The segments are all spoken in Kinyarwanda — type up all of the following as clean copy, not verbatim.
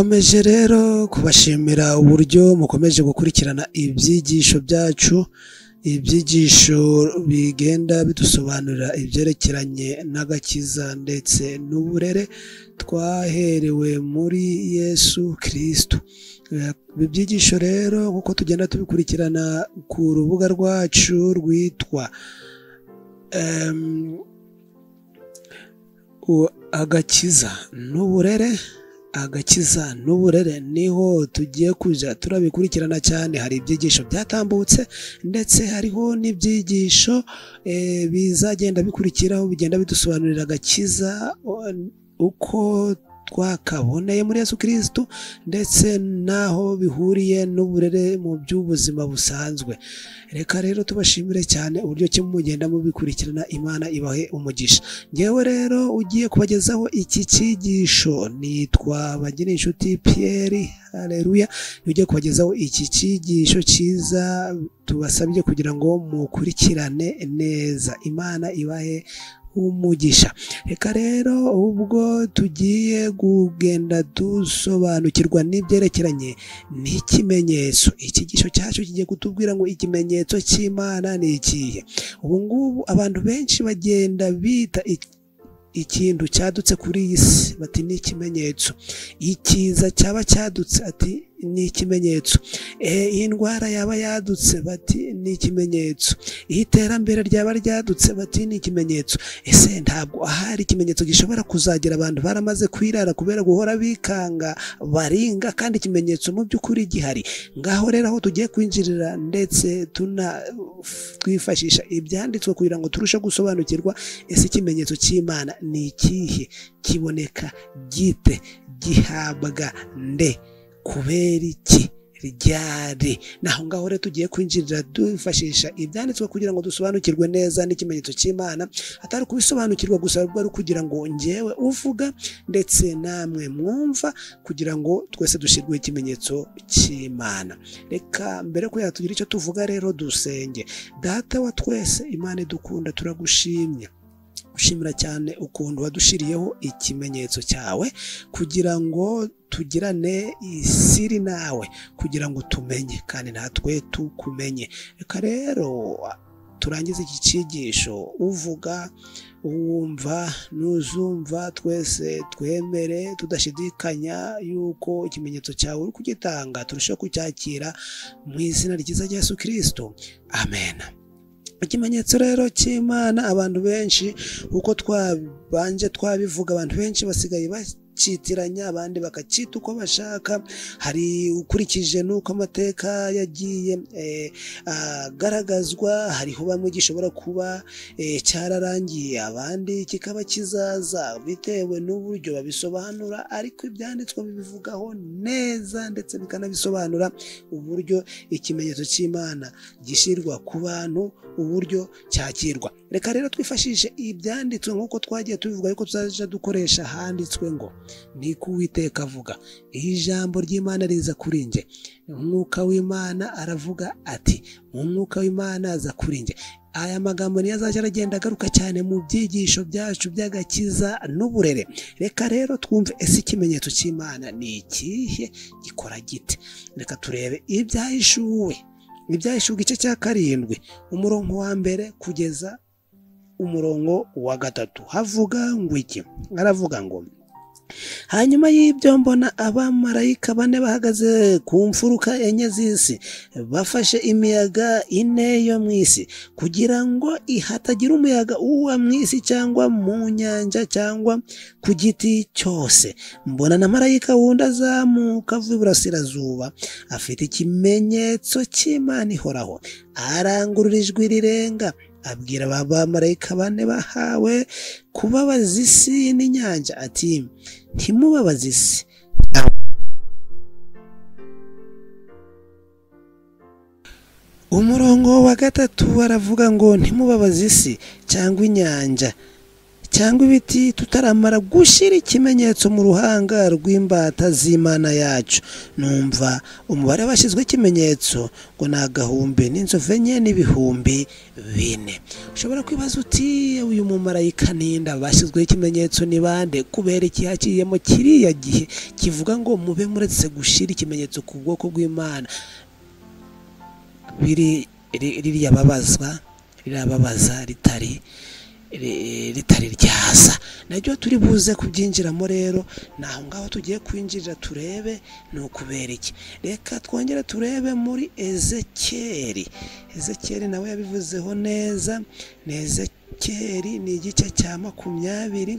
dukomeje rero kubashimira uburyo mukomeje gukurikirana ibyigisho byacu, ibyigisho bigenda bidusobanurira ibyerekeranye n'agakiza ndetse n'uburere twaherewe muri Yesu Kristo. Ibi byigisho rero nk'uko tugenda tubikurikirana ku rubuga rwacu rwitwa agakiza n'uburere niho tugiye kuja turabikurikirana cyane. Hari ibyigisho byatambutse ndetse hariho n'ibyigisho bizagenda bikurikiraho bigenda bidusobanurira agakiza uko twakaboneye muri Yesu Kristo ndetse naho bihuriye n'uburere mu by'ubuzima busanzwe. Reka rero tubashimire cyane uburyo mugenda mubikurikirana. Imana ibahe umugisha. Ngewe rero ugiye kubagezaho iki cyigisho nitwa Bagirinshuti Pierre. Haleluya. Ugiye kubagezaho iki cyigisho cyiza tubasabye kugira ngo mukurikirane neza. Imana ibahe umugisha. Reka rero ubwo tugiye kugenda dusobanukirwa n'ibyerekeranye n'ikimenyetso. Ikigisho cyacu kigiye kutubwira ngo ikimenyetso cy'Imana ni ikihe. Ubu ngubu abantu benshi bagenda bita ikintu cyadutse kuri iyi si bati ni ikimenyetso. Ikiza cyaba cyadutse ati ni ikimenyetso. Iyi ndwara yaba yadutse bati ni ikimenyetso. Iterambere ryaba ryadutse bati ni ikimenyetso. Ese ntabwo ahari ikimenyetso gishobora kuzagera abantu baramaze kwirara kubera guhora bikanga baringa kandi ikimenyetso mu by'ukuri gihari. Ngaho rero aho tugiye kwinjirira ndetse twifashisha ibyanditswe kugira ngo turusheho gusobanukirwa ese ikimenyetso cy'Imana ni ikihe, kiboneka gite, gihabwa nde, kubera iki, ryari. Naho ngaho rero tugiye kwinjirira dufashisha ibyanditswe kugira ngo dusobanukirwe neza n'ikimenyetso cy'Imana, atari kubisobanukirwa gusa ahubwo ari kugira ngo ngewe uvuga ndetse namwe mwumva kugira ngo twese dushyirweho ikimenyetso cy'Imana. Reka mbere ko yatugira icyo tuvuga rero dusenge. Data wa twese, Imana idukunda, turagushimye. Ushimira cyane ukuntu wadushiriyeho ikimenyetso cyawe kugira ngo tugirane isiri nawe, kugira ngo tumenye kandi natwe tukumenye. Reka rero turangize iki cyigisho uvuga, uwumva n'uzumva, twese twemere tudashidikanya yuko ikimenyetso cyawe uri kugitanga turushaho kucyakira mu izina ryiza rya Yesu Kristo. Amen. Ikimenyetso rero cy'Imana abantu benshi uko twabanje twabivuga, abantu benshi basigaye bacitiranya, abandi bakacita uko bashaka. Hari ukurikije nuko amateka yagiye agaragazwa. Hariho bamwe gishobora kuba cyararangiye, abandi kikaba kizaza bitewe n'uburyo babisobanura, ariko ibyanditswe bibivugaho neza ndetse bikanabisobanura uburyo ikimenyetso cy'Imana gishyirwa ku bantu, uburyo cyakirwa. Reka rero twifashishe ibyanditswe nk'uko twagiye tubivuga, yuko tuzaje dukoresha handitswe ngo ni ko Uwiteka avuga. Ijambo ry'Imana riza kuri nge, umwuka w'Imana aravuga ati umwuka w'Imana aza kuri nge. Aya magambo niyo azajya aragenda agaruka cyane mu byigisho byacu by'agakiza n'uburere. Reka rero twumve ese ikimenyetso cy'Imana ni ikihe, gikora gite. Reka turebe ibyahishuwe igice cya 7 umurongo wa mbere kugeza umurongo wa 3. Havuga ngo iki? Aravuga ngo hanyuma y'ibyo mbona abamarayika 4 bahagaze ku mfuruka enye z'isi, bafashe imiyaga 4 yo mu isi, kugira ngo hatagira umuyaga uwa mu isi cyangwa mu nyanja cyangwa ku giti cyose. Mbona na marayika wundi azamuka ava iburasirazuba, afite ikimenyetso cy'Imana ihoraho. Arangurura ijwi rirenga, abwira abamarayika 4 bahawe kubabaza isi n'inyanja ati ntimubabaze isi. Umurongo wa 3 baravuga ngo ntimubabaze isi cyangwa inyanja cyangwa ibiti tutaramara gushira ikimenyetso mu ruhanga rw'imbata z'Imana yacu. Numva umubare washyizwe ikimenyetso ngo ni 1,000 n'inzovu 4 n'ibihumbi 4. Ushobora kwibaza uti uyu mumarayika ninda bashyizweho ikimenyetso ni bande? Kubera iki hakiyemo kiriya gihe kivuga ngo mube muretse gushira ikimenyetso ku bwoko bw'Imana? Rirababaza ritari ryaza. Naryo turi buze kubyinjiramo rero, naho ngaho tugiye kwinjira turebe ni ukubera iki. Reka twongere turebe muri Ezekiyeli nawe yabivuzeho neza. Ezekiyeli ni igice cya 20.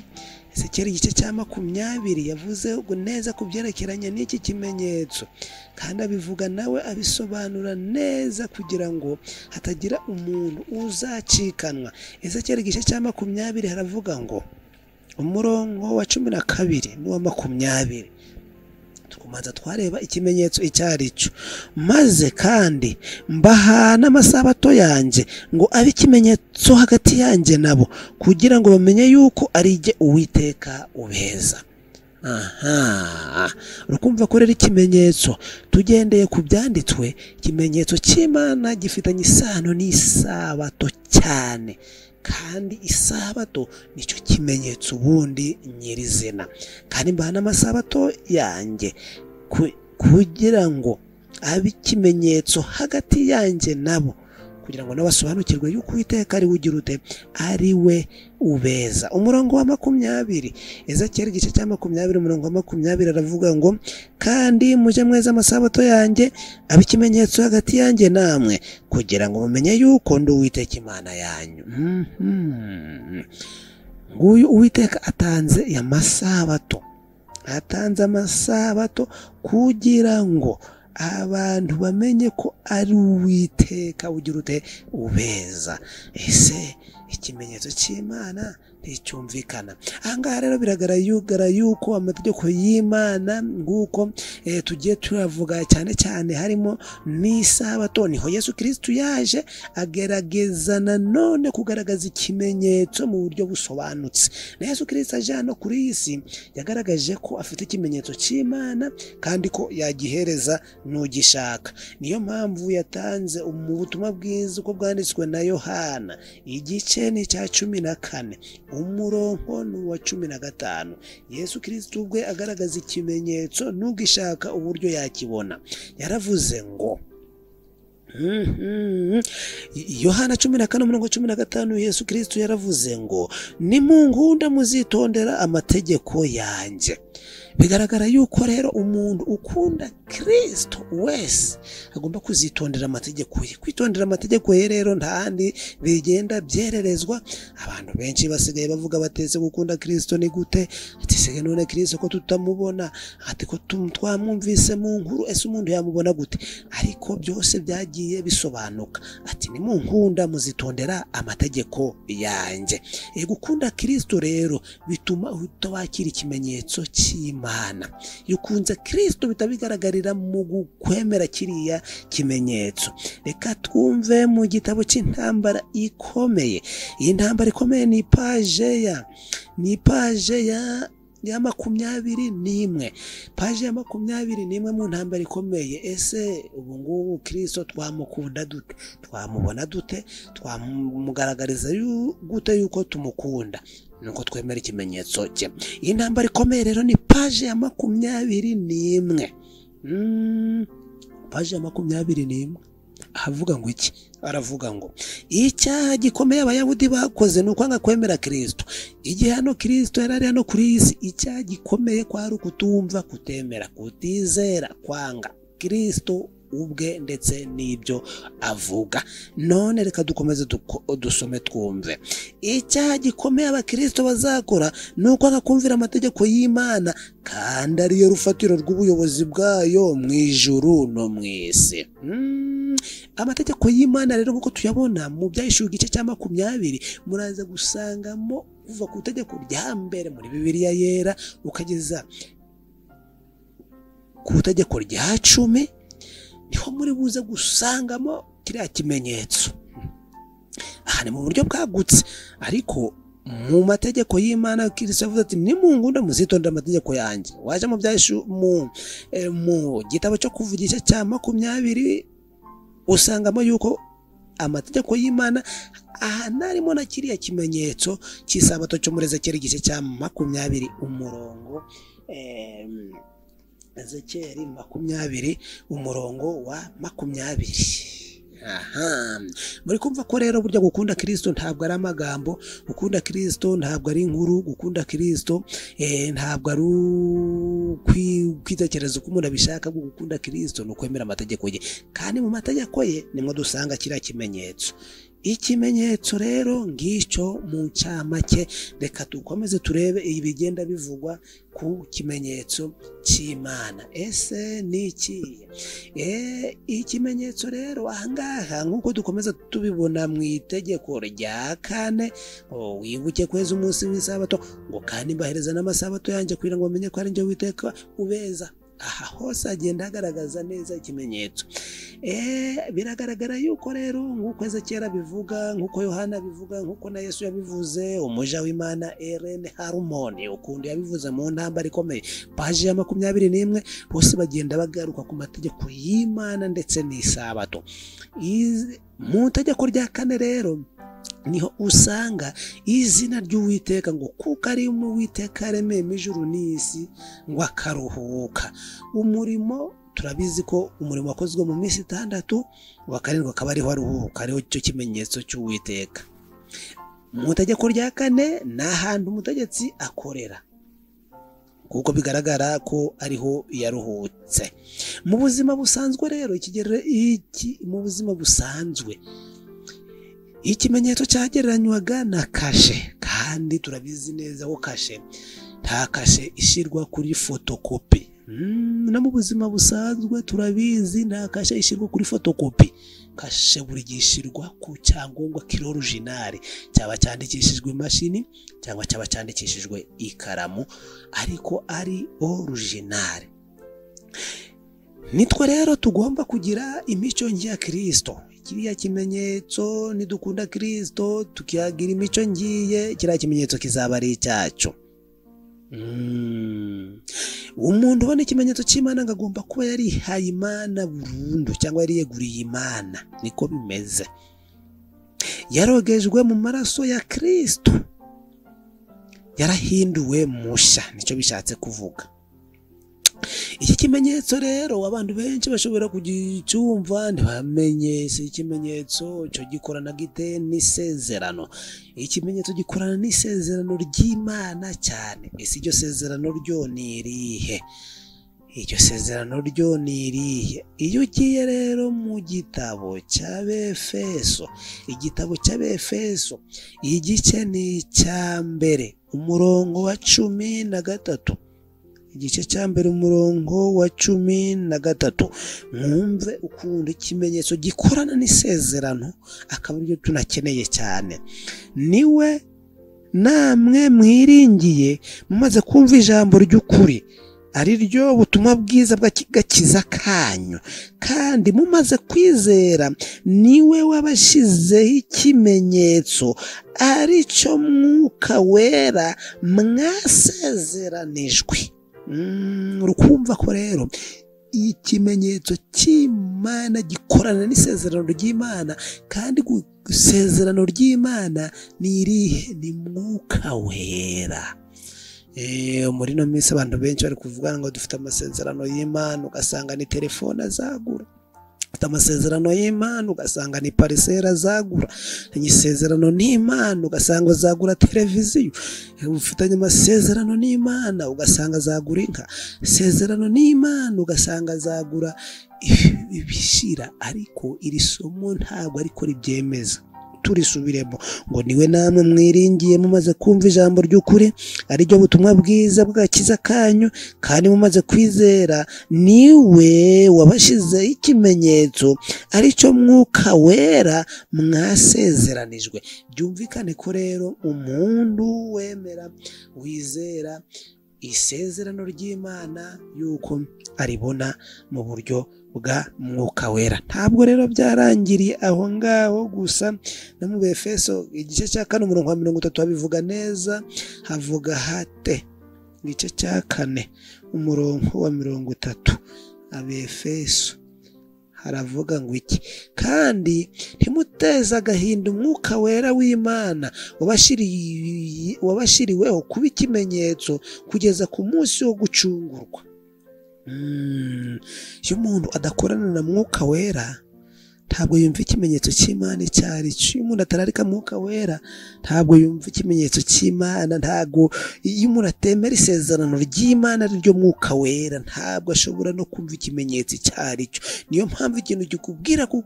Ezekiyeli igice cya 20 yavuze neza ku byerekeranye n'iki kimenyetso, kandi abivuga nawe abisobanura neza kugira ngo hatagira umuntu uzacikanwa. Ezekiyeli igice cya 20 haravuga ngo umurongo wa 12 n'uwa 20. Tukumanza twareba ikimenyetso icyari cyo. Maze kandi mbahana amasabato yanjye ngo abe ikimenyetso hagati yanjye nabo, kugira ngo bamenye yuko ari jye Uwiteka ubeza. Urukumva ko rero ikimenyetso tugendeye ku byanditswe, ikimenyetso cy'Imana gifitanye isano n'isabato cyane, kandi isabato nicyo kimenyetso ubundi nyirizina. Kandi mbahana amasabato yanjye kugira ngo abe ikimenyetso hagati yanjye nabo, kugira ngo nabasobanukirwe yuko Uwiteka ari we ugira ute, ari we ubeza. Umurongo wa 20, Ezekiyeli igice cya 20 umurongo wa 20 aravuga ngo kandi muje mweza amasabato yanjye abe ikimenyetso hagati yanjye namwe, kugira ngo mumenye yuko ndi Uwiteka Imana yanyu. Nguyu Uwiteka atanze amasabato kugira ngo abantu bamenye ko ari Uwiteka ugira ute, ubeza. Ese ikimenyetso cy'Imana nticyumvikana. Ahangaha rero biragaragara yuko amategeko y'Imana nguko tugiye turavuga cyane cyane harimo n'isabato, niho Yesu Kristo yaje agerageza nanone kugaragaza ikimenyetso mu buryo busobanutse. Na Yesu Kristo aje hano kuri iyi si yagaragaje ko afite ikimenyetso cy'Imana kandi ko yagihereza n'ugishaka. Niyo mpamvu yatanze mu butumwa bwiza uko bwanditswe na Yohana igice ni cya 14 umurongo n'uwa 15. Yesu Kristo ubwe agaragaza ikimenyetso n'ugishaka uburyo yakibona. Yaravuze ngo Yohana 14 umurongo 15, Yesu Kristo yaravuze ngo nimunkunda muzitondera amategeko yanjye. Bigaragara yuko rero umuntu ukunda Kristo wese agomba kuzitondera amategeko ye. Kwitondera amategeko ye rero ntahandi bigenda byererezwa. Abantu benshi basigaye bavuga bateze gukunda Kristo ni gute, ati se none Kristo ko tutamubona, ati ko twamwumvise mu nkuru, ese umuntu yamubona gute? Ariko byose byagiye bisobanuka, ati nimunkunda muzitondera amategeko yanjye. Gukunda Kristo rero bituma utabakira ikimenyetso cy'Imana. Iyo ukunze Kristo bitabigaragarira mu gukwemera kiriya kimenyetso. Reka twumve mu gitabo cy'intambara ikomeye. Iyi ntambara ikomeye ni paje ya 21. Paje ya 21 mu ntambara ikomeye. Ese ubu ngubu Kristo twamukunda dute? Twamubona dute? Twamugaragariza gute yuko tumukunda? Nuko twemera ikimenyetso cye. Iyi ntambara ikomeye rero ni paje ya 21. Paje ya 21 avuga ngo iki? Aravuga ngo icyaha gikomeye abayahudi bakoze nuko anga kwemera Kristo. Igihe hano Kristo yarari hano kuri iyi si, icyaha gikomeye kwari ukutumva, kutemera, kutizera, kwanga Kristo ubwe ndetse n'ibyo avuga. None reka dukomeze dusome twumve. Icyaha gikomeye abakristo bazakora nuko agakumvira amategeko y'Imana, kandi ariyo rufatiro rw'ubuyobozi bwayo mu ijuru no mu isi. Amategeko y'Imana rero nkuko tuyabona mu Byahishuwe igice cya 20 muraza gusangamo kuva ku itegeko rya mbere muri Bibiliya yera ukageza ku itegeko rya 10, niho muri buze gusangamo kiriya kimenyetso. Aha ni mu buryo bwagutse, ariko mu mategeko y'Imana Kristo yavuze ati nimungunda muzitondera amategeko yanjye. Waje mu byashu mu gitabo cyo kuvugisha cya 20 usangamo yuko amategeko y'Imana narimo na kiriya kimenyetso cy'isabato cyo muri Ezekiyeli igice cya 20 umurongo Ezekiyeli 20 umurongo wa 20. Muri kumva ko rero burya gukunda Kristo ntabwo ari amagambo, gukunda Kristo ntabwo ari inkuru, gukunda Kristo ntabwo ari kwitekereza uko umuntu abishaka. Gukunda Kristo ni ukwemera amategeko ye, kandi mu mategeko ye nimwo dusanga kiriya kimenyetso. Ikimenyetso rero ngicyo mu cyamake. Reka dukomeze turebe ibigenda bivugwa ku kimenyetso cy'Imana. Ese ni iki? Ikimenyetso rero ahangaha nk'uko dukomeza tubibona mu itegeko rya 4, wibuke kweza umunsi w'isabato, ngo kandi mbahereza n'amasabato yanjye kugira ngo bamenye ko ari njye Uwiteka ubeza. Aha hose agenda agaragaza neza ikimenyetso. Biragaragara yuko rero nk'uko Ezekiyeli bivuga, nk'uko Yohana bivuga, nk'uko na Yesu yabivuze, umuja w'Imana Ellen Harmon ukundi yabivuze mu ntambara ikomeye paji ya 21, bose bagenda bagaruka ku mategeko y'Imana ndetse n'isabato. Mu itegeko rya 4 rero niho usanga izina ry'Uwiteka, ngo kuko ari mu Uwiteka yaremeye ijuru n'isi ngo akaruhuka. Umurimo turabizi ko umurimo wakozwe mu minsi 6, wa karindwi akaba ariho aruhuka, ariho cyo kimenyetso cy'Uwiteka. Mu itegeko rya 4 ni ahantu umutegetsi akorera, kuko bigaragara ko ariho yaruhutse. Mu buzima busanzwe rero mu buzima busanzwe ikimenyetso cyagereranywaga na kashe, kandi turabizi neza ko kashe nta kashe ishirwa kuri fotokopi. No mu buzima busanzwe turabizi nta kashe ishirwa kuri fotokopi. Kashe buri gishirwa ku cyangombwa kiri original, cyaba cyandikishijwe imashini cyangwa cyaba cyandikishijwe ikaramu, ariko ari original. Nitwe rero tugomba kugira imico ngiya Kristo. Kiriya kimenyetso nidukunda Kristo tukiyagira imico ngiye, kiriya kimenyetso kizaba ari icyacu. Umuntu ubona ikimenyetso cy'Imana ngagomba kuba yarihaye Imana burundu, cyangwa yari yeguriye Imana. Niko bimeze, yarogejwe mu maraso ya Kristo, yarahinduwe musha, nicyo bishatse kuvuga. Iki kimenyetso rero abantu benshi bashobora kugicyumva ntibamenye si ikimenyetso cyo gikorana gite n'isezerano. Ikimenyetso gikorana n'isezerano ry'Imana cyane. Ese iryo sezerano ryo ni irihe? Iryo sezerano ryo ni irihe? Iyo ugiye rero mu gitabo cy'Abefeso, igitabo cy'Abefeso igice ni icya mbere umurongo wa 13, igice cya mbere umurongo wa 13, mwumve ukuntu ikimenyetso gikorana n'isezerano akaba aribyo tunakeneye cyane. Niwe namwe mwiringiye mumaze kumva ijambo ry'ukuri, ari ryo butumwa bwiza bw'agakiza kanyu, kandi mumaze kwizera niwe wabashizeho ikimenyetso, ari cyo Mwuka Wera mwasezeranijwe. Urukumva ko rero ikimenyetso cy'Imana gikorana n'isezerano ry'Imana, kandi isezerano ry'Imana ni irihe? Ni Mwuka Wera. Muri no minsi abantu benshi bari kuvuga ngo dufite amasezerano y'Imana, ugasanga ni telefone azagura. Ufite amasezerano y'Imana ugasanga ni parisera azagura. Isezerano n'Imana ugasanga azagura televiziyo. Ufitanye amasezerano n'Imana ugasanga azagura inka. Isezerano n'Imana ugasanga azagura ibishira. Ariko iri somo ntabwo ariko ribyemeza. Turisubiremo ngo niwe namwe mwiringiye mumaze kumva ijambo ry'ukuri, ari ryo butumwa bwiza bw'agakiza kanyu, kandi mumaze kwizera niwe wabashizeho ikimenyetso, ari cyo Mwuka Wera mwasezeranijwe. Byumvikane ko rero umuntu wemera, wizera isezerano ry'Imana yuko aribona mu buryo bwa Mwuka Wera. Ntabwo rero byarangiriye aho ngaho gusa, no mu Befeso igice cya 4 umurongo wa 30 habivuga neza, havuga hate igice cya 4 umurongo wa 30, Abefeso haravuga ngo iki? Kandi ntimuteze agahinda Umwuka Wera w'Imana wabashiriweho kuba ikimenyetso kugeza ku munsi wo gucungurwa. Iyo umuntu adakorana na Mwuka Wera ntabwo yumva ikimenyetso cy'Imana icyo ari cyo. Iyo umuntu atararika Mwuka Wera ntabwo yumva ikimenyetso cy'Imana. Ntabwo iyo umuntu atemera isezerano ry'Imana ryo Mwuka Wera ntabwo ashobora no kumva ikimenyetso icyo ari cyo. Niyo mpamvu ikintu gikubwira ko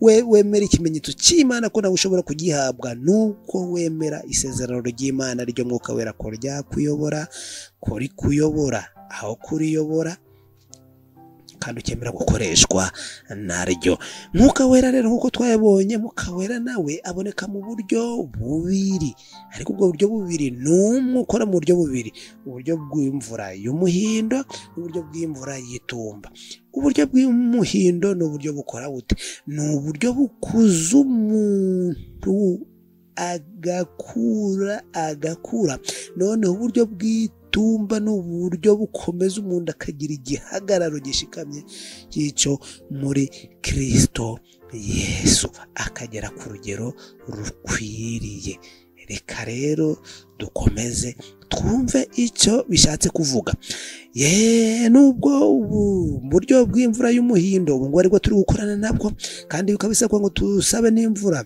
wemera ikimenyetso cy'Imana ko nawe ushobora kugihabwa nuko wemera isezerano ry'Imana ryo Mwuka Wera ko ryakuyobora, ko rikuyobora aho kuriyobora, kandi ukemera gukoreshwa naryo. Mwuka Wera rero nk'uko twayabonye, Mwuka Wera nawe aboneka mu buryo bubiri, ariko ubwo buryo bubiri n'umwe ukora mu buryo bubiri: uburyo bw'imvura y'umuhindo n'uburyo bw'imvura y'itumba. Uburyo bw'umuhindo ni uburyo bukora bute? Ni uburyo bukuza umuntu agakura. Noneho uburyo bw'itumba ni uburyo bukomeza umuntu akagira igihagararo gishikamye y'icyo muri Kristo Yesu, akagera ku rugero rukwiriye. Reka rero dukomeze twumve icyo bishatse kuvuga. Nubwo uburyo bw'imvura y'umuhindo ubu ngo ariko turi gukorana nabwo, kandi bikaba bisabwa ngo tusabe n'imvura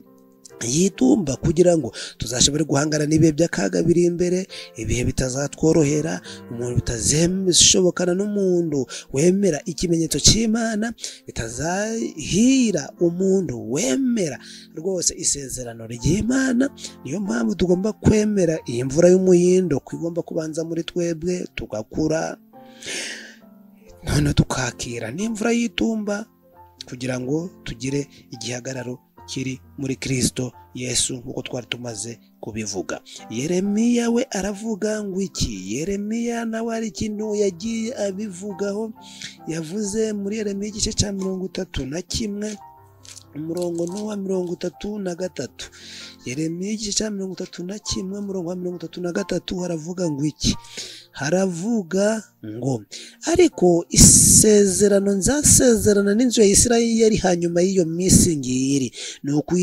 yitumba kugira ngo tuzashobore guhangana n'ibihe by'akaga biri imbere, ibihe bitazatworohera, umuntu bitazashobokana n'umuntu wemera ikimenyetso cy'Imana, bitazahira umuntu wemera rwose isezerano ry'Imana. Niyo mpamvu tugomba kwemera iyi mvura y'umuhindo ko igomba kubanza muri twebwe tugakura, none tukakira n'imvura y'itumba kugira ngo tugire igihagararo kiri muri Kristo Yesu nk'uko twari tumaze kubivuga. Yeremiya we aravuga ngo iki? Yeremiya nawe ari ikintu yagiye abivugaho. Yavuze muri Yeremiya igice cya 31 umurongo n'uwa 33. Yeremiya igice cya 31 umurongo wa 33 haravuga ngo iki? Haravuga ngo ariko isezerano nzasezerana n'inzu ya Isirayeli hanyuma y'iyo minsi ngiri niko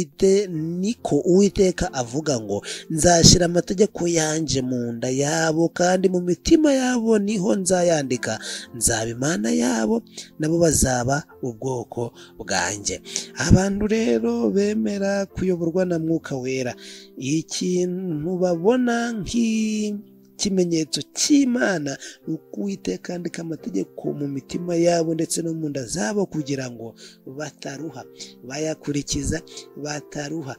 Uwiteka avuga ngo nzashyira amategeko yanje mu nda yabo, kandi mu mitima yabo niho nzayandika. Nzaba Imana yabo, nabo bazaba ubwoko bwanjye. Abantu rero bemera kuyoborwa na Mwuka Wera, ikintu babona nk'ikimenyetso cy'Imana uko Uwiteka andika amategeko mu mitima yabo ndetse no mu nda zabo kugira ngo bataruha, bayakurikiza bataruha,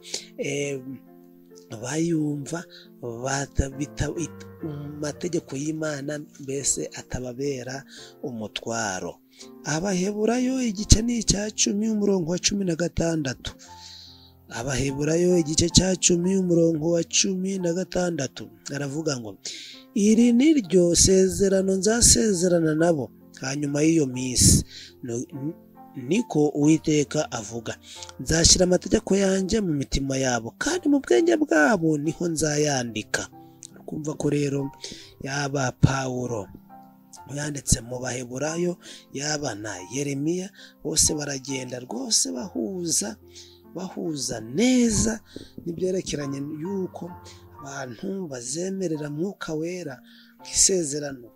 bayumva amategeko y'Imana mbese atababera umutwaro. Abaheburayo igice ni icya 10 umurongo wa 16. Abaheburayo igice cya 10 umurongo wa 16 aravuga ngo iri ni ryo sezerano nzasezerana nabo hanyuma y'iyo minsi, niko Uwiteka avuga. Nzashyira amategeko yanjye mu mitima yabo, kandi mu bwenge bwabo niho nzayandika. Kumva ko rero yaba Pawulo yanditse mu Baheburayo, yaba na Yeremiya, bose baragenda rwose bahuza neza n'ibyerekeranye yuko abantu bazemerera Mwuka Wera nk'isezerano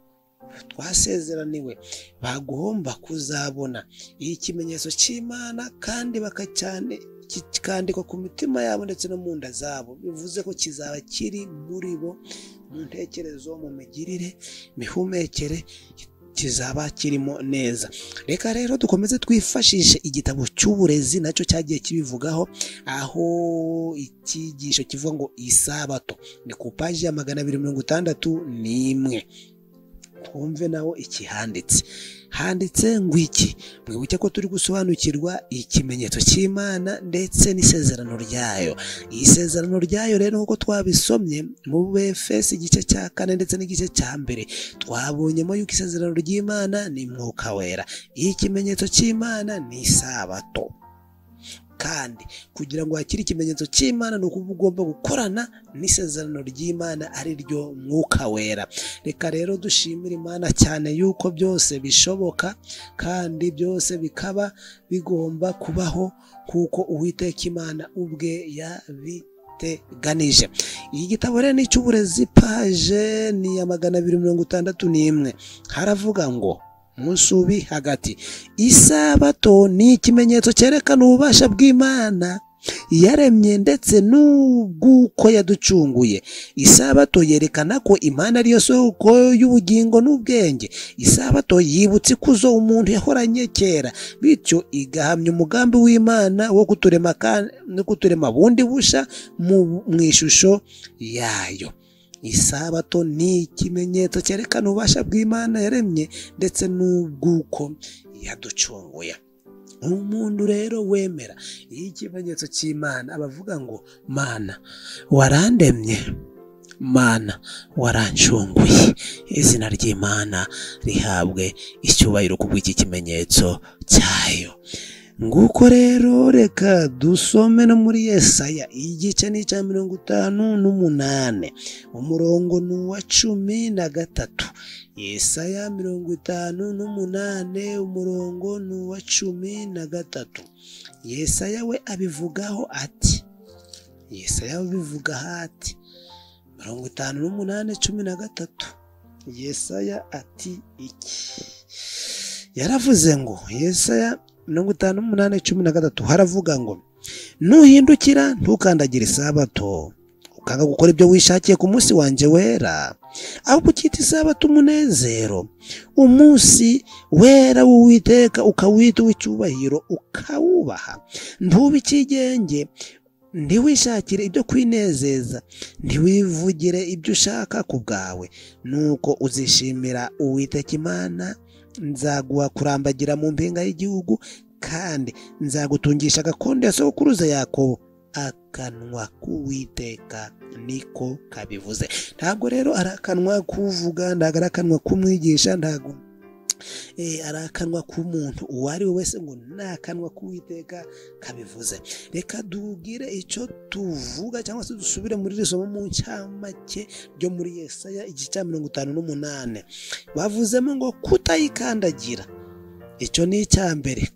twasezeraniwe bagomba kuzabona ikimenyetso cy'Imana, kandi kikandikwa ku mitima yabo ndetse no mu nda zabo. Bivuze ko kizaba kiri muri bo, mu ntekerezo, mu migirire, mihumekere, kizaba kirimo neza. Reka rero dukomeze twifashishe igitabo cy'uburezi, nacyo cyagiye kibivugaho, aho ikigisho kivuga ngo isabato. Ni ku paji ya 261. twumve naho ikihanditse. Handitse ngo iki? Mwibuke ko turi gusobanukirwa ikimenyetso cy'Imana ndetse n'isezerano ryayo. Isezerano ryayo rero nk'uko twabisomye mu Befeso igice cya 4 ndetse n'igice cya 1, twabonyemo yuko isezerano ry'Imana ni Mwuka Wera. Ikimenyetso cy'Imana ni Isabato. Kandi kugira ngo hakiri ikimenyetso cy'Imana nuko ugomba gukorana n'isezerano ry'Imana ari ryo Mwuka Wera. Reka rero dushimira Imana cyane yuko byose bishoboka kandi byose bikaba bigomba kubaho kuko Uwiteka Imana ubwe yabiteganije. Iyi gitabo rero ni cy'uburezi, paje ni ya 261. Haravuga ngo musubi hagati, Isabato ni ikimenyetso cyerekana ububasha bw'Imana yaremye ndetse n'ubwuko yaducunguye. Isabato yerekana ko Imana ariyo soko y'ubugingo n'ubwenge. Isabato yibutsa ikuzo umuntu yahoranye kera, bityo igahamya umugambi w'Imana wo kuturema bundi busha mu ishusho yayo. Isabato ni ikimenyetso cyerekana ububasha bw'Imana yaremye ndetse n'ubwuko yaducunguye. Umuntu rero wemera ikimenyetso cy'Imana abavuga ngo Mana warandemye, Mana warancunguye. Izina ry'Imana rihabwe icyubahiro kubw'iki kimenyetso cyayo. Nguko rero reka dusome no muri Yesaya igice ni cya 58, umurongo ni wa 13. Yesaya 58 umurongo ni wa 13. Yesaya we abivugaho ati, Yesaya abivuga ati 58:13. Yesaya ati iki? Yaravuze ngo, Yesaya 58:13 haravuga ngo, nuhindukira ntukandagire Isabato, ukanga gukora ibyo wishakiye ku munsi wanje wera, ahubwo ukita Isabato umunezero, umunsi wera w'Uwiteka ukawita uw'icyubahiro ukawubaha. Ntube ikigenge, ntiwishakire ibyo kwinezeza, ntiwivugire ibyo ushaka ku bwawe, nuko uzishimira Uwiteka Imana. Nzaguha kurambagira mu mpinga y'igihugu, kandi nzagutungisha gakondo ya sokuruza Yakobo. Akanwa k'Uwiteka niko kabivuze. Ntabwo rero arakanwa kuvuga, ntabwo arakanwa kumwigisha, ntabwo arakanwa k'umuntu uwo ari we wese, ngo nakanwa k'Uwiteka kabivuze. Reka dugire icyo tuvuga cyangwa se dusubire muri risomo mu ncamake ryo muri Yesaya igice cya 58. Bavuzemo ngo kutayikandagira. Icyo ni icya mbere,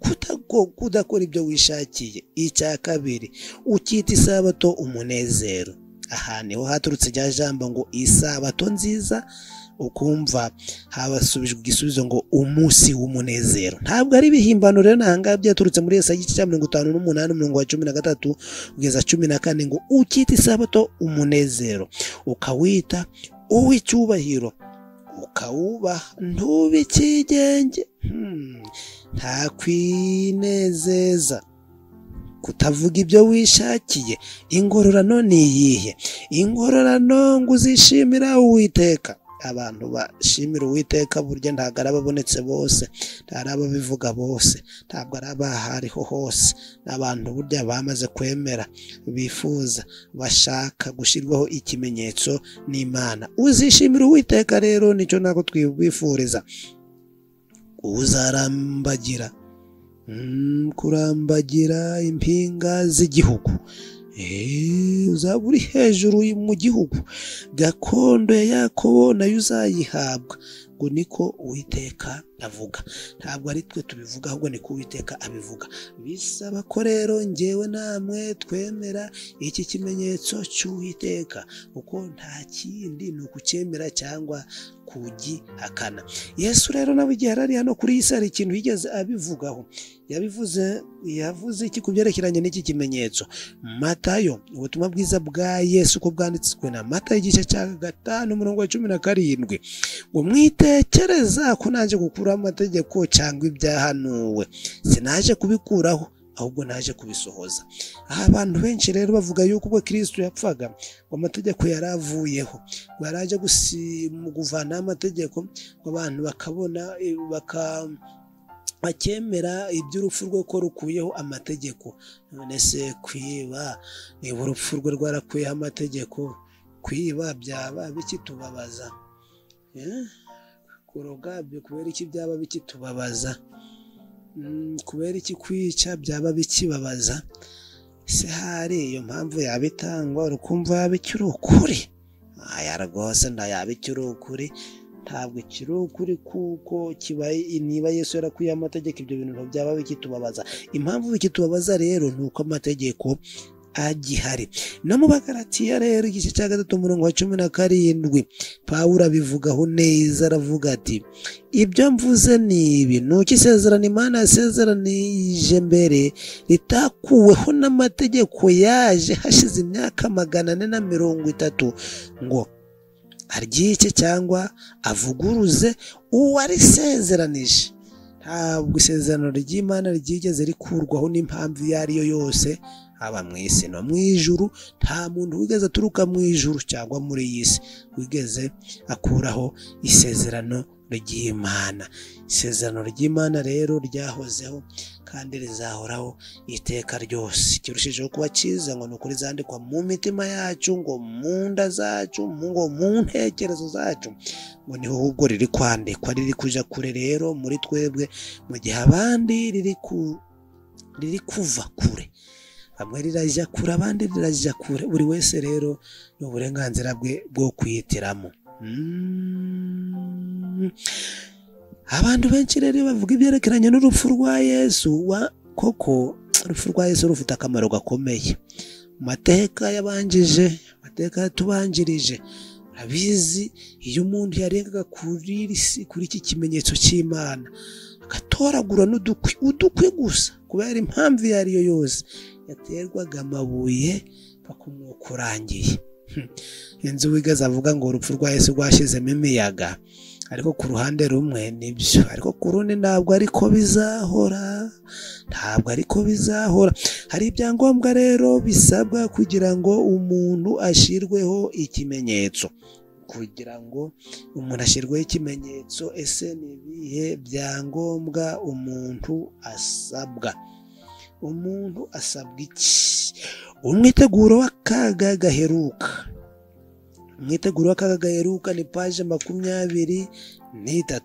kudakora ibyo wishakiye. Icya kabiri, ukita Isabato umunezero. Aha niho haturutse rya jambo ngo Isabato nziza, ukumva habasubijwe igisubizo ngo umunsi w'umunezero. Ntabwo ari ibihimbano rero, nahanga byaturutse muri Yesaya igice cya 58 umurongo wa 13 kugeza 14 ngo ukita Isabato umunezero, ukawita uw'icyubahiro ukawubaha. Ntube ikigenge, nta kwinezeza, kutavuga ibyo wishakiye. Ingororano ni iyihe? Ingororano ngo uzishimira Uwiteka. Abantu bashimira Uwiteka burya ntabwo ari ababonetse bose, ntabwo ari ababivuga bose, ntabwo ari abahariho hose. N'abantu burya bamaze kwemera, bifuza, bashaka gushyirwaho ikimenyetso n'Imana. Uzishimira Uwiteka rero nicyo ntabwo twibifuriza. Uzarambagira, kurambagira impinga z'igihugu. Uzaba uri hejuru mu gihugu, gakondo ya Yakobo nayo uzayihabwa. Ngo niko Uwiteka avuga, ntabwo ari twe tubivuga, ahubwo niko Uwiteka abivuga. Bisaba ko rero njyewe namwe twemera iki kimenyetso cy'Uwiteka, kuko nta kindi ni ukucyemera cyangwa kugihakana. Yesu rero nawe igihe ari hano kuri iyi si hari ikintu yigeze abivugaho. Yavuze iki ku byerekeranye n'iki kimenyetso? Matayo, ubutumwa bwiza bwa Yesu uko bwanditswe na Matayo igice cya 5 umurongo wa 17, ngo mwitekereza ko naje gukuraho amategeko cyangwa ibyahanuwe. Sinaje kubikuraho, ahubwo naje kubisohoza. Aha abantu benshi rero bavuga yuko ubwo Kristo yapfaga ngo amategeko yaravuyeho, ngo yaraje kuvana amategeko ngo abantu bakabona bakemera iby'urupfu rwe ko rukuyeho amategeko. None se kwiba, niba urupfu rwe rwarakuyeho amategeko, kwiba byaba bikitubabaza? Kuroga kubera iki byaba bikitubabaza? Kubera iki kwica byaba bikibabaza? Se hari iyo mpamvu yabitangwa urukumva yabikiri ukuri? Aya rwose ndayabikiri ukuri, ntabwo ikiri ukuri, kuko kibaye niba Yesu yarakuye amategeko ibyo bintu byaba bikitubabaza. Impamvu bikitubabaza rero ni uko amategeko agihari. No mu Bagalatiya rero igice cya 3:17 Pawulo abivugaho neza, aravuga ati ibyo mvuze ni ibi, nuko isezerano Imana yasezeranije mbere ritakuweho n'amategeko yaje hashize imyaka 430 ngo aryice cyangwa avuguruze uwarisezeranije. Ntabwo isezerano ry'Imana ryigeze rikurwaho n'impamvu iyo ari yo yose, haba mu isi no mu ijuru. Nta muntu wigeze aturuka mu ijuru cyangwa muri iyi si wigeze akuraho isezerano ry'Imana. Isezerano ry'Imana rero ryahozeho kandi rizahoraho iteka ryose. Kirushijeho kuba cyiza ngo ni ukuri zandikwa mu mitima yacu, ngo mu nda zacu, ngo mu ntekerezo zacu, ngo niho ahubwo riri kwandikwa, riri kuja kure rero muri twebwe, mu gihe abandi riri kuva kure. Bamwe rirajya kure, abandi rirajya kure. Buri wese rero ni uburenganzira bwe bwo kwihitiramo. Abantu benshi rero bavuga ibyerekeranye n'urupfu rwa Yesu. Koko urupfu rwa Yesu rufite akamaro gakomeye. Mateka yabanjije, mateka yatubanjirije, urabizi iyo umuntu yarengaga kuri iki kimenyetso cy'Imana agatoragura udukwi gusa, kubera impamvu iyo ari yo yose, yaterwaga amabuye bakumwuka urangiye. Inzu wigeze avuga ngo urupfu rwa Yesu rwashizemo imiyaga, ariko ku ruhande rumwe nibyo, ariko ku rundi ntabwo ariko bizahora, ntabwo ariko bizahora. Hari ibyangombwa rero bisabwa kugira ngo umuntu ashirweho ikimenyetso. Kugira ngo umuntu ashirweho ikimenyetso, ese ni ibihe byangombwa umuntu asabwa? Umuntu asabwa iki? Umwiteguro w'akaga gaheruka. Umwiteguro w'akaga gaheruka ni paje 23.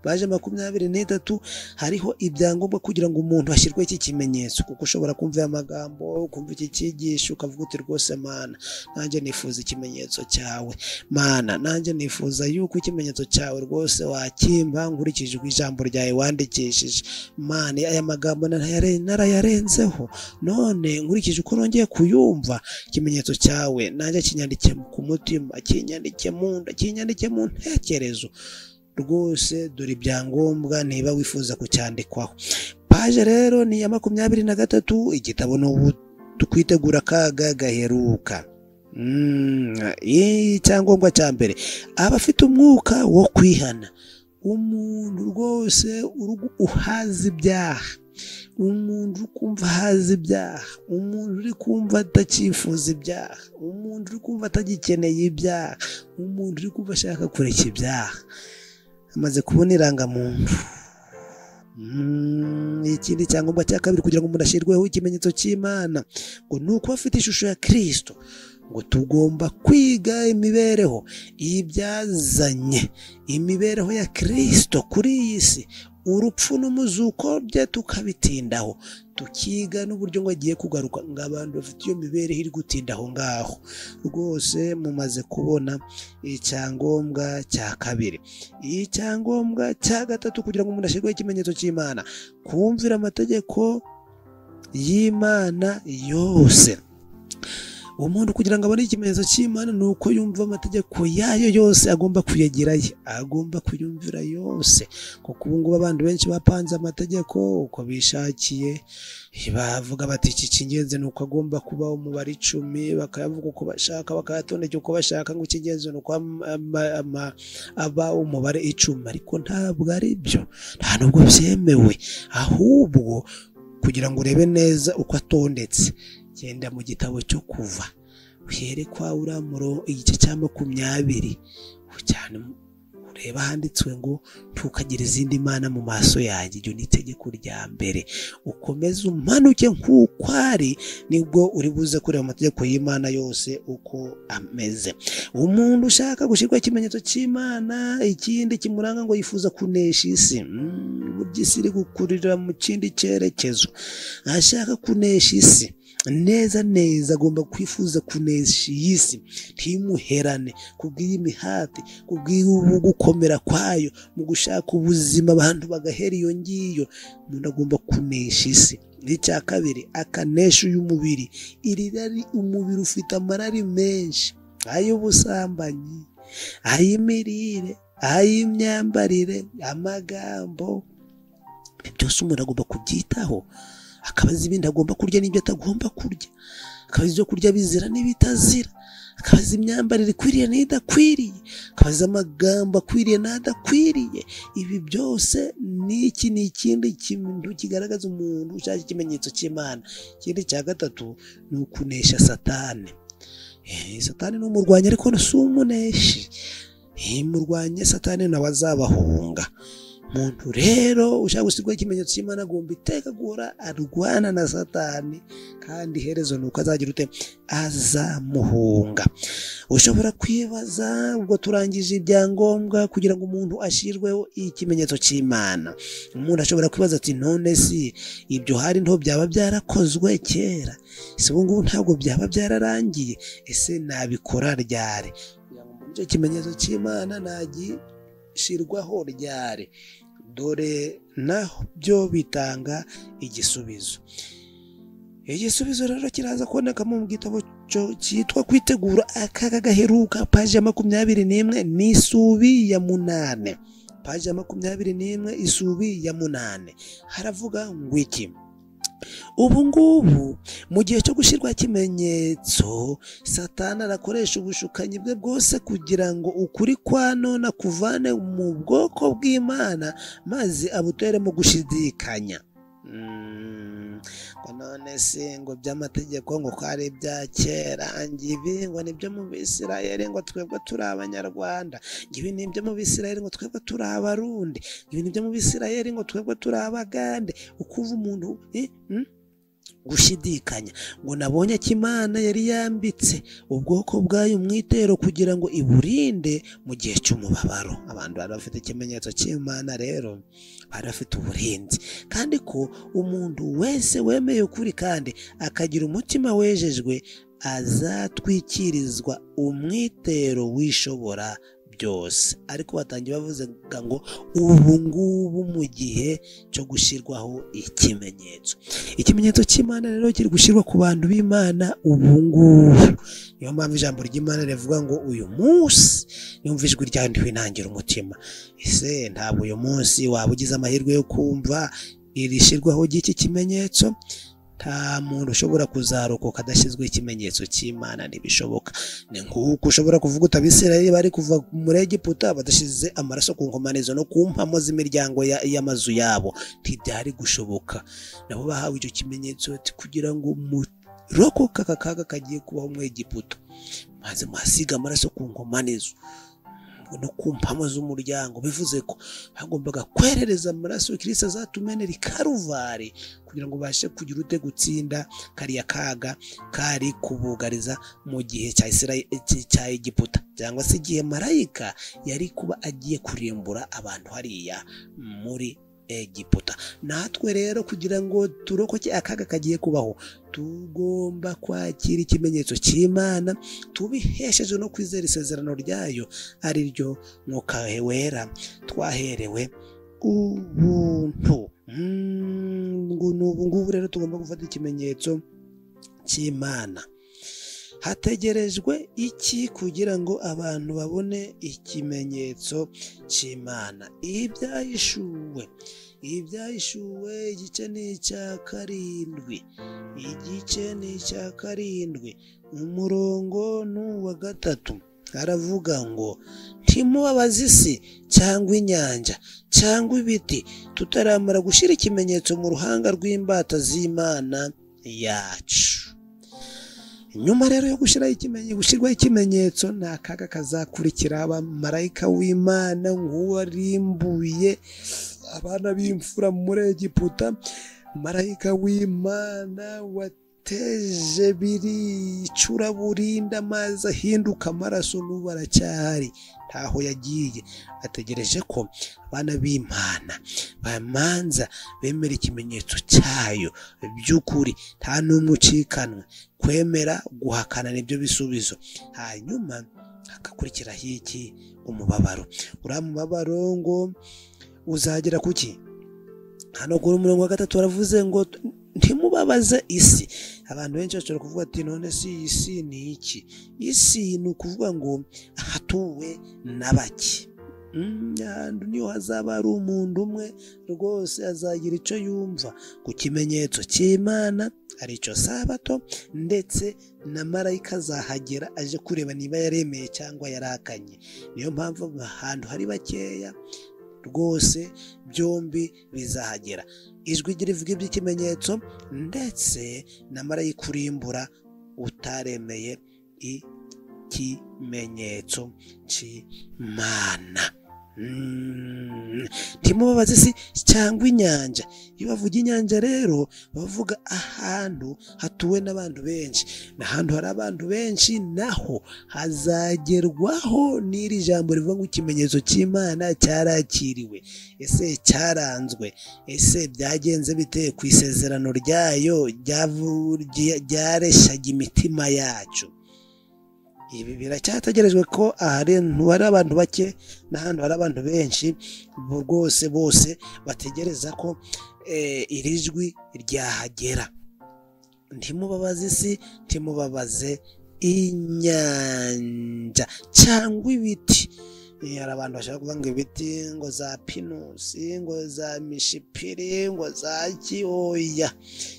Paje 23 hariho ibyangombwa kugira ngo umuntu ashyirwe iki kimenyetso. Kuko ushobora kumva amagambo, kumva iki cyigisho ukavuga uti rwose Mana, nanjye nifuza ikimenyetso cyawe. Mana, nanjye nifuza yuko ikimenyetso cyawe rwose wakimpa nkurikije ijambo ryawe wandikishije. Mana, aya magambo narayarenzeho, none nkurikije uko nongeye kuyumva, ikimenyetso cyawe nanjye kinyandike ku mutima, kinyandike mu nda, kinyandike mu ntekerezo. Rwose dore ibyangombwa niba wifuza kucyandikwaho. Paje rero ni ya 23. Igitabo ni tukwitegura akaga gaheruka. Icyangombwa cya mbere, abafite umwuka wo kwihana. Umuntu rwose uhaza ibyaha, umuntu uri kumva ahaza ibyaha, umuntu uri kumva atakifuza ibyaha, umuntu uri kumva atagikeneye ibyaha, umuntu uri kumva ashaka kureka ibyaha, amaze kubona irangamuntu. Ikindi cyangombwa cya kabiri kugira ngo umuntu ashyirweho ikimenyetso cy'Imana, ngo ni uko afite ishusho ya Kristo. Ngo tugomba kwiga imibereho ibyazanye imibereho ya Kristo kuri iyi si, urupfu n'umuzuko bye tukabitindaho, tukiga n'uburyo ngo agiye kugaruka. Ng'abantu bafite iyo mibereho iri gutindaho ngaho. Rwose mumaze kubona icyangombwa cya kabiri. Icyangombwa cya gatatu kugira ngo umuntu ashyirweho ikimenyetso cy'Imana, kumvira amategeko y'Imana yose. Umuntu kugira ngo abone ikimenyetso cy'Imana ni uko yumva amategeko yayo yose, agomba kuyagirayo, agomba kuyumvira yose. Kuko ubu ngubu abantu benshi bapanze amategeko uko bishakiye, bavuga bati iki cy'ingenzi ni uko agomba kuba umubare 10, bakayavuga uko bashaka, bakayatondeka uko bashaka, ngo icy'ingenzi ni uko aba umubare 10. Ariko ntabwo ari byo, nta nubwo byemewe. Ahubwo kugira ngo urebe neza uko atondetse, genda mu gitabo cyo Kuva uhere kwa Uramuro igice cya 20 cyane ureba handitswe ngo ntukagire izindi mana mu maso yanjye. Iryo ni itegeko rya mbere. Ukomeze umanuke nk'uko ari, nibwo uri buze kureba amategeko y'Imana yose uko ameze. Umuntu ushaka gushyirwa ikimenyetso cy'Imana ikindi kimuranga ngo yifuza kunesha isi, burya isi iri gukurira mu kindi cyerekezo. Ashaka kunesha isi neza agomba kwifuza kunesha iyi si, ntimuherane kubw'imihati, gukomera kwayo mu gushaka ubuzima, abantu bagahera iyo ngiyo. Umuntu agomba kunesha isi. Icya kabiri, akanesha uyu mubiri. Irari umubiri ufite amarari menshi, ay'ubusambanyi, ay'imirire, ay'imyambarire, amagambo, byose umuntu agomba kubyitaho. Akabaza ibindi agomba kurya n'ibyo atagomba kurya, akabaza ibyo kurya bizira n'ibitazira, akabaza imyambarire ikwiriye n'idakwiriye, akabaza amagambo akwiriye n'adakwiriye. Ibi byose ni ikindi kintu kigaragaza umuntu ushaka ikimenyetso cy'Imana. Ikindi cya gatatu ni ukunesha Satani. Satani ni umurwanyi ariko si umuneshi. Murwanye Satani nawe azabahunga. Umuntu rero ushaka gusigwa ikimenyetso cy'Imana agomba iteka guhora arwana na Satani, kandi iherezo nuko azagira ute, azamuhunga. Ushobora kwibaza, ubwo turangije ibyangombwa kugira ngo umuntu ashyirweho ikimenyetso cy'Imana, umuntu ashobora kwibaza ati none si ibyo hari nto byaba byarakozwe kera? Ese ubu ngubu ntabwo byaba byararangiye? Ese nabikora ryari? Kugira ngo icyo kimenyetso cy'Imana shirwaho ryari? Dore nabyo bitanga igisubizo. Igisubizo rero kiraza kuboneka mu gitabo cyitwa Kwitegura akaga gaheruka, paji 21 n'isubi ya 8. Paji 21 isubi ya 8 haravuga ngo iki: ubu ngubu mu gihe cyo gushyirwa ikimenyetso, Satani arakoresha ubushukanyi bwe bwose kugira ngo ukuri kwa none kuvane mu bwoko bw'Imana, maze abutere mu gushidikanya. None se ngo by'amategeko ngo kwari ibya kera, ngibi ngo nibyo mu Bisirayeli ngo twebwe turi Abanyarwanda, ngibi nibyo mu Bisirayeli ngo twebwe turi Abarundi, ngibi nibyo mu Bisirayeli ngo twebwe turi Abagande. Ukuva umuntu gushidikanya ngo nabonye ko Imana yari yambitse ubwoko bwayo umwitero kugira ngo iburinde mu gihe cy'umubabaro. Abantu bari bafite ikimenyetso cy'Imana rero bari bafite uburinzi, kandi ko umuntu wese wemeye ukuri kandi akagira umutima wejejwe azatwikirizwa umwitero wishobora byose. Ariko batangiye bavuze ngo ubu ngubu mu gihe cyo gushyirwaho ikimenyetso. Ikimenyetso cy'Imana rero kiri gushyirwa ku bantu b'Imana ubu ngubu. Niyo mpamvu ijambo ry'Imana rivuga ngo uyu munsi yumva ijwi ryanjye winangira umutima. Ese ntabwo uyu munsi waba ugize amahirwe yo kumva iri shyirwaho ry'iki kimenyetso? Nta muntu ushobora kuzarokoka adashyizwe ikimenyetso cy'Imana, ntibishoboka. Ni nk'uko ushobora kuvuga uti Abisirayeli bari kuva muri Egiputa badashize amaraso ku nkomanizo no ku mpamo z'imiryango y'amazu yabo, ntibyari gushoboka. Nabo bahawe icyo kimenyetso kugira ngo murokoke aka kaga kagiye kubaho mu Egiputa, maze muhasiga amaraso ku nkomanizo no ku mpamo z'umuryango. Bivuze ko hagombaga kwerereza amaraso Kristo azatumenera i Karuvari kugira ngo bashe kugira ute gutsinda kariya kaga kari kubugariza mu gihe cya Egiputa, cyangwa se igihe marayika yari kuba agiye kurimbura abantu hariya muri Egiputa. Natwe rero kugira ngo turokoke akaga kagiye kubaho, tugomba kwakira ikimenyetso cy'Imana tubihesheje no kwizera isezerano ryayo, ari ryo Mwuka Wera twaherewe ubuntu. Ubu ngubu rero tugomba gufata ikimenyetso cy'Imana. Hategerejwe iki kugira ngo abantu babone ikimenyetso cy'Imana? Ibyahishuwe igice ni icya 7, umurongo n'uwa 3 haravuga ngo ntimubabaze isi cyangwa inyanja cyangwa ibiti tutaramara gushyira ikimenyetso mu ruhanga rw'imbata z'Imana yacu. Nyuma rero yo gushyirwaho ikimenyetso ni akaga kazakurikira abamarayika w'Imana nk'uwarimbuye abana b'imfura muri Egiputa. Marayika w'Imana wateje icuraburindi amazi ahinduka amaraso n'ubu aracyahari ntaho yagiye, ategereje ko abana b'Imana bamanza bemera ikimenyetso cyayo by'ukuri, nta n'umwe ucikanwe. Kwemera guhakana nibyo bisubizo, hanyuma hagakurikiraho iki? Umubabaro. uriya mubabaro ngo uzagera kuki? Hano kuri umurongo wa 3 baravuze ngo ntimubabaze isi. Abantu benshi bashobora kuvuga ati none si isi ni iki? Isi ni ukuvuga ngo hatuwe na bake. Ahantu niyo hazaba ari umuntu umwe rwose azagira icyo yumva ku kimenyetso cy'Imana aricyo Sabato, ndetse na marayika azahagera aje kureba niba yaremeye cyangwa yarakanye. Niyo mpamvu ahantu hari bakeya rwose byombi bizahagera. Ijwi rivuga iby'ikimenyetso ndetse na marayika urimbura utaremeye ikimenyetso cy'Imana. Ntimubabaze isi cyangwa inyanja. Iyo bavuga inyanja rero bavuga ahantu hatuwe n'abantu benshi, n'ahantu hari abantu benshi naho hazagerwaho n'iri jambo rivuga ngo ikimenyetso cy'Imana cyarakiriwe. Ese cyaranzwe? Ese byagenze bite ku isezerano ryayo ryareshyaga imitima yacu? Ibi biracyategerejwe ko ahantu hari abantu bake n'ahantu hari abantu benshi rwose bose bategereza ko iri jwi ryahagera. Ntimubabaze isi, ntimubabaze inyanja cyangwa ibiti. Hari abantu bashaka kuvuga ngo ibiti ngo za pinusi, ngo za mishipiri, ngo za kiyoya.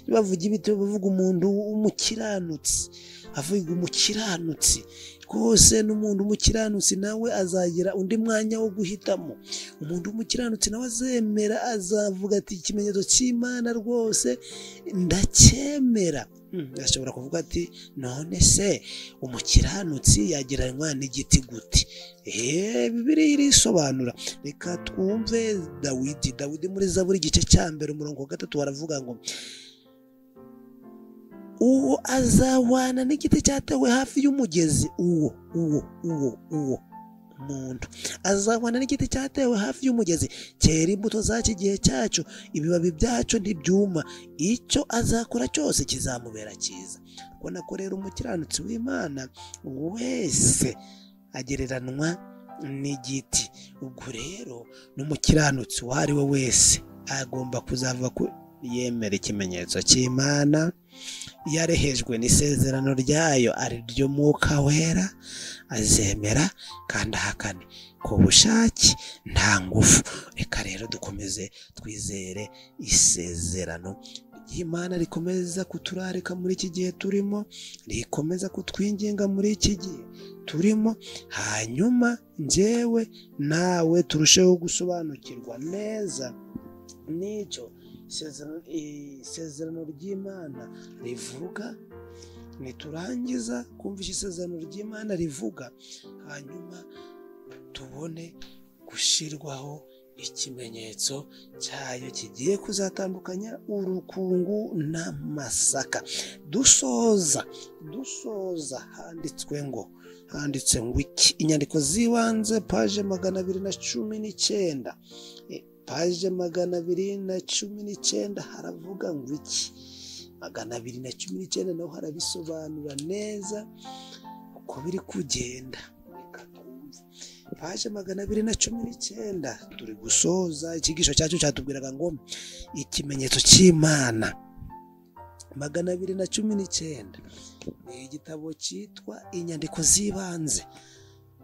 Bavuga ibiti bavuga umuntu w'umukiranutsi, avuga umukiranutsi rwose. n'umuntu w'umukiranutsi nawe azagira undi mwanya wo guhitamo. Umuntu w'umukiranutsi nawe azemera, azavuga ati ikimenyetso cy'Imana rwose ndacyemera. Ashobora kuvuga ati none se umukiranutsi yagereranywa n'igiti gute? Bibiliya irisobanura. Reka twumve Dawidi muri Zaburi igice cya 1 umurongo wa 3 baravuga ngo uwo azahwana n'igiti cyatewe hafi y'umugezi. Uwo muntu azahwana n'igiti cyatewe hafi y'umugezi, cyera imbuto zacyo igihe cyacu, ibibabi byacu ntibyuma, icyo azakora cyose kizamubera cyiza. Ubona ko rero umukiranutsi w'Imana wese agereranwa n'igiti. Ubwo rero n'umukiranutsi uwo ari we wese agomba kuzava yemera ikimenyetso cy'Imana, yarehejwe n'isezerano ryayo ari ryo Mwuka Wera, azemera kandi ahakane ku bushake nta ngufu. Reka rero dukomeze twizere isezerano ry'Imana rikomeza kuturarika muri iki gihe turimo, rikomeza kutwinginga muri iki gihe turimo, hanyuma njyewe nawe turusheho gusobanukirwa neza n'icyo isezerano ry'Imana rivuga. Niturangiza kumvisha isezerano ry'Imana rivuga, hanyuma tubone gushyirwaho ikimenyetso cyayo kigiye kuzatandukanya urukungu n'amasaka. Dusoza handitse ngo iki? Inyandiko z'ibanze paje 219. Paje 219 haravuga ngo iki? 219 naho harabisobanura neza uko biri kugenda. Reka twumve paje 219. Turi gusoza ikigisho cyacu cyatubwiraga ngo ikimenyetso cy'Imana. 219 ni igitabo cyitwa inyandiko z'ibanze.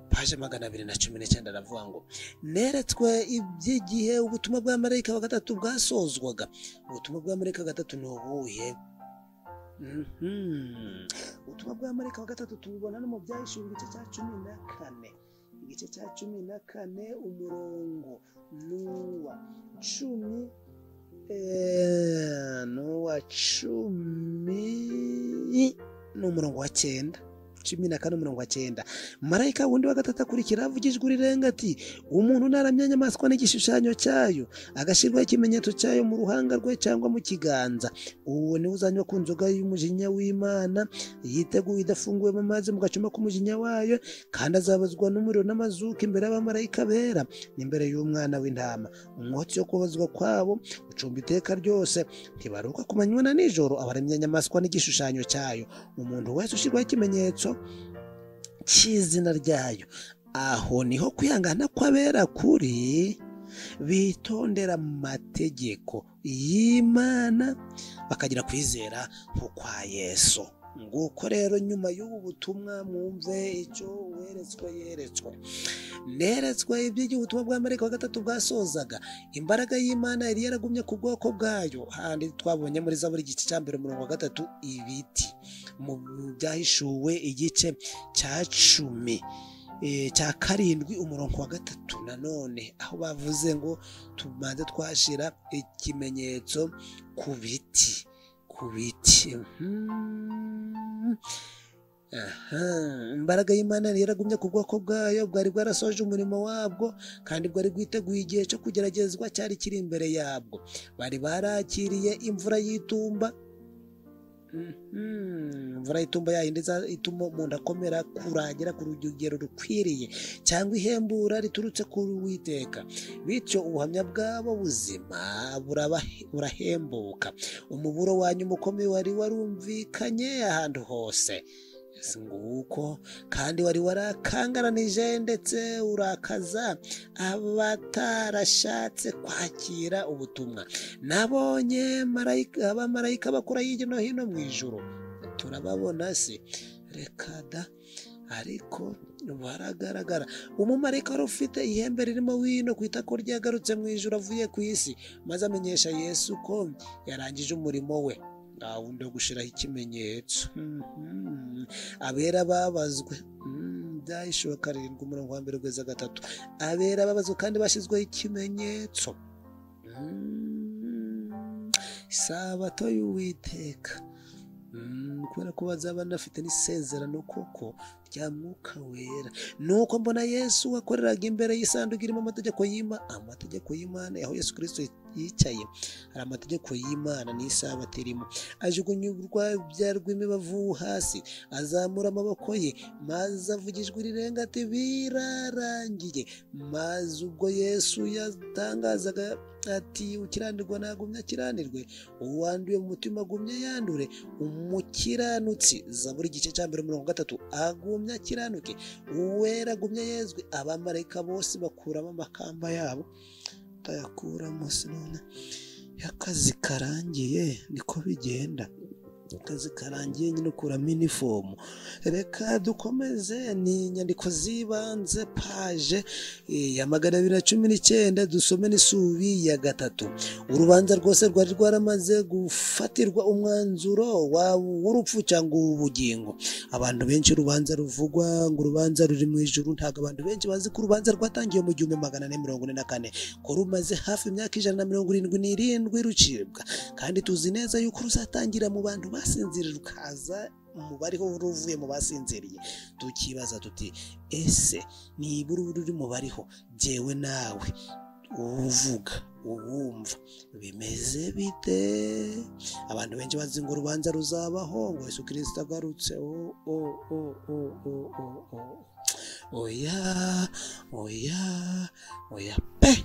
Paje 219 aravuga ngo neretswe iby'igihe ubutumwa bwa marayika wa 3 bwasozwaga. Ubutumwa bwa marayika wa 3 ni ubuhe? Ubutumwa bwa marayika wa 3 tubibona no mu Byahishuwe igice cya 14. igice cya 14 umurongo n'uwa 10 n'uwa 10 n'umurongo wa 9. 14 umurongo wa 9. Marayika wundi wa gatatu akurikira avugijwe rirenga ati umuntu naramya inyamaswa n'igishushanyo cyayo agashyirwaho ikimenyetso cyayo mu ruhanga rwe cyangwa mu kiganza, uwo niwe uzanywa ku nzoga y'umujinya w'Imana yiteguye idafunguwe mu mazi mu gacuma k'umujinya wayo, kandi azabazwa n'umuriro n'amazuka imbere y'abamarayika bera n'imbere y'umwana w'intama. Umwotsi wo kubazwa kwabo ucumba iteka ryose, ntibaruka ku manywa na nijoro abaramya inyamaswa n'igishushanyo cyayo. Umuntu wese ushyirwaho ikimenyetso cy'izina ryayo, aho niho kwihangana kw'abera kuri, bitondera amategeko y'Imana bakagira kwizera nk'ukwa Yesu. Nguko rero nyuma y'ubu butumwa mwumve icyo neretswe iby'igihe ubutumwa bwa Marayika wa gatatu bwasozaga. Imbaraga y'Imana yari yaragumye ku bwoko bwayo, handi twabonye muri Zaburi igice cya 1 umurongo wa 3 ibiti mu byahishuwe igice cya 10 cya 7 umurongo wa 3 nanone aho bavuze ngo tubanze twashira ikimenyetso ku biti. Imbaraga y'Imana yaragumye ku bwoko bwayo, bwari bwarasoje umurimo wabwo kandi bwari bwiteguye igihe cyo kugeragezwa cyari kiri imbere yabwo. Bari barakiriye imvura y'itumba. Imvura y'itumba yayindi ituma umuntu akomera kuragera ku rugero rukwiriye, cyangwa ihembura riturutse kuri Uwiteka, bityo ubuhamya bwabo buzima burahembuka. Umuburo wanyu mukomeye wari warumvikanye ahantu hose, nguko kandi wari warakangaranije ndetse urakaza abatarashatse kwakira ubutumwa. Nabonye abamarayika bakora hirya no hino mu ijuru, turababona se? Reka da, ariko baragaragara. Umumarayika wari ufite ihembe ririmo wino ku itako ryagarutse mu ijuru avuye ku isi, maze amenyesha Yesu ko yarangije umurimo we wundi wo gushiraho ikimenyetso. Abera babazwe, byahishuwe 7 umurongo wa 1 kugeza 3. Abera babazwe kandi bashyizweho ikimenyetso. Isabato y'Uwiteka, kubera ko bazaba bafite n'isezerano koko rya Mwuka Wera. Nuko mbona Yesu wakoreraga imbere y'isanduku irimo amategeko y'Imana, aho Yesu Kristo yicaye hari amategeko y'Imana n'isabato irimo. Ajugunya urwabya rw'imibavu hasi, azamura amaboko ye, maze avugijwe rirenga ati birarangiye. Maze ubwo Yesu yatangazaga ati ukiranirwa nagumye akiranirwe, uwanduye mu mutima agumye yandure, umukiranutsi Zaburi igice cya 1 umurongo wa 3 agumye akiranuke, uwera agumye yezwe. Abamarayika bose bakuramo amakamba yabo, tayakuramo sinone. Akazi karangiye niko bigenda, akazi karangiye nyine ukuramo inifomu. Reka dukomeze, ni inyandiko z'ibanze paje ya 219 dusome n'isubi ya 3. Urubanza rwose rwari rwaramaze gufatirwa umwanzuro w'urupfu cyangwa ubugingo. Abantu benshi urubanza ruvugwa ngo urubanza ruri mu ijuru, ntabwo abantu benshi bazi ko urubanza rwatangiye mu 1444, ko rumaze hafi imyaka 177 rucibwa, kandi tuzi neza yuko ruzatangira mu bantu basinziriye rukaza mu bariho ruvuye mu basinziriye. Tukibaza tuti ese niba ruri mu bariho, jewe nawe uvuga uwumva bimeze bite? Abantu benshi bazi ngo urubanza ruzabaho ngo Yesu Kristo agarutse. Oya pe.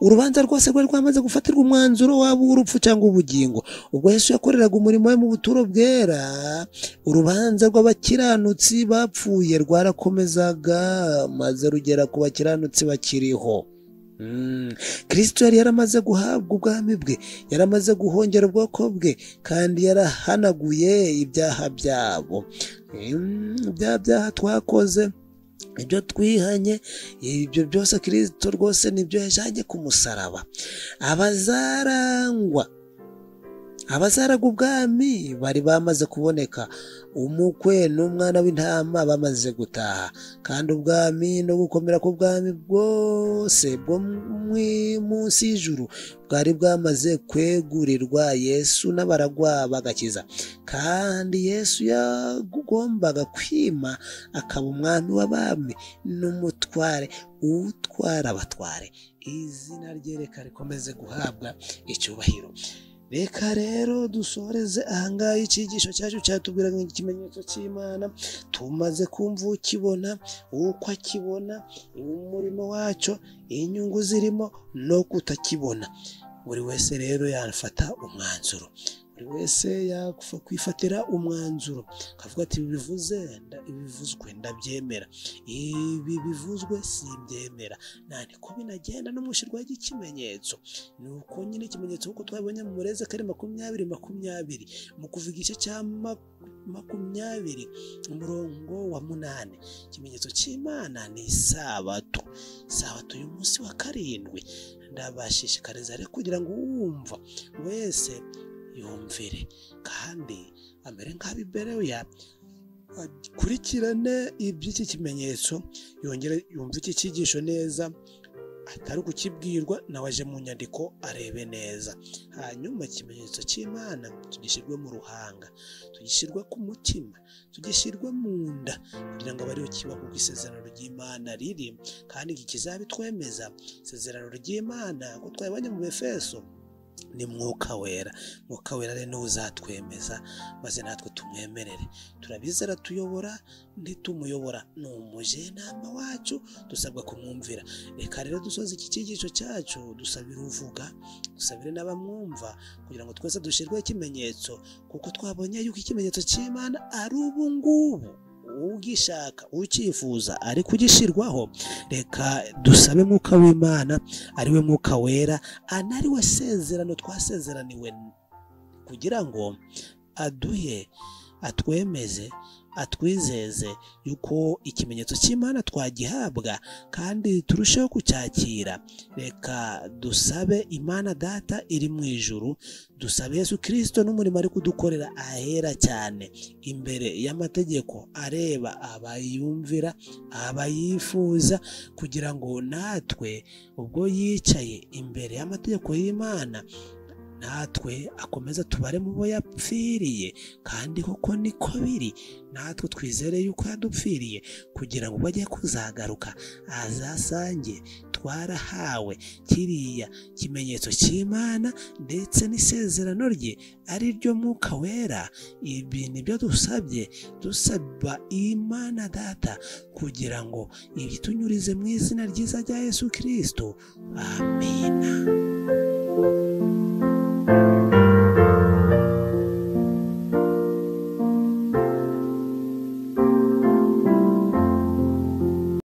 Urubanza rwose rwari rwamaze gufatirwa umwanzuro waba w'urupfu cyangwa ubugingo. Ubwo Yesu yakoreraga umurimo we mu buturo bwera, urubanza rw'abakiranutsi bapfuye rwarakomezaga maze rugera ku bakiranutsi bakiriho. Kristo yari yaramaze guhabwa ubwami bwe, yaramaze guhongera ubwoko bwe, kandi yarahanaguye ibyaha byabo. Byaha twakoze, ibyo twihanye, ibyo byose Kristo rwose nibyo yajanye ku musaraba. Abazarangwa abazaraga ubwami bari bamaze kuboneka, umukwe n'umwana w'intama bamaze gutaha, kandi ubwami no gukomera k'ubwami bwose bwo munsi y'ijuru bwari bwamaze kwegurirwa Yesu n'abaragwa bagakiza. Kandi Yesu yagombaga kwima akaba umwami w'abami n'umutware utwara abatware. Izina rye reka rikomeze guhabwa icyubahiro. Reka rero dusoreze ahangaha icyigisho cyacu cyatubwiraga ikimenyetso cy'Imana, tumaze kumva ukibona, uko akibona, umurimo wacyo, inyungu zirimo no kutakibona. Buri wese rero yafata umwanzuro, buri wese yakwifatira umwanzuro akavuga ati ibivuzwe ndabyemera, ibi bivuzwe simbyemera. Niko binagenda no mu ishyirwa ry'ikimenyetso. Ni uko nyine ikimenyetso nk'uko twabonye mu Mureze kari 20:20 mu kuva igice cya 20 umurongo wa 8, ikimenyetso cy'Imana ni isabato. Isabato y'umunsi wa 7. Ndabashishikariza rero kugira ngo uwumva wese yumvire kandi amere nk'abibereya, akurikirane iby'iki kimenyetso, yongere yumve iki cyigisho neza, atari kukibwirwa nawe aje mu nyandiko arebe neza. Hanyuma ikimenyetso cy'Imana tugishyirwe mu ruhanga, tugishyirwe ku mutima, tugishyirwe mu nda, kugira ngo abariho kiba kuko isezerano ry'Imana riri, kandi iki kizabitwemeza. Isezerano ry'Imana ko twabonye mu Efeso ni Mwuka Wera. Mwuka Wera rero niwe uzatwemeza maze natwe tumwemerere. Turabizera tuyobora, ntitumuyobora ni umujyanama wacu, dusabwa kumwumvira. Reka rero dusoze iki cyigisho cyacu dusabire uvuga, dusabire n'abamwumva, kugira ngo twese dushyirweho ikimenyetso, kuko twabonye yuko ikimenyetso cy'Imana ari ubu ngubu. Ugishaka, ucyifuza ari kugishyirwaho. Reka dusabe Mwuka w'Imana ariwe Mwuka Wera, anariwe sezerano twasezeraniwe, kugira ngo aduhe, atwemeze, atwizeze yuko ikimenyetso cy'Imana twagihabwa kandi turusheho kucyakira. Reka dusabe Imana Data iri mu ijuru, dusabe Yesu Kristo n'umurimo ari kudukorera ahera cyane imbere y'amategeko, areba abayumvira, abayifuza, kugira ngo natwe ubwo yicaye imbere y'amategeko y'Imana, natwe akomeza tubare mu bo yapfiriye. Kandi koko niko biri, natwe twizere yuko yadupfiriye, kugira ngo bajye kuzagaruka azasange twarahawe kiriya kimenyetso cy'Imana ndetse n'isezerano rye ari ryo Mwuka Wera. Ibi nibyo dusabye, dusaba Imana Data kugira ngo ibitunyurize mu izina ryiza rya Yesu Kristo. Amina.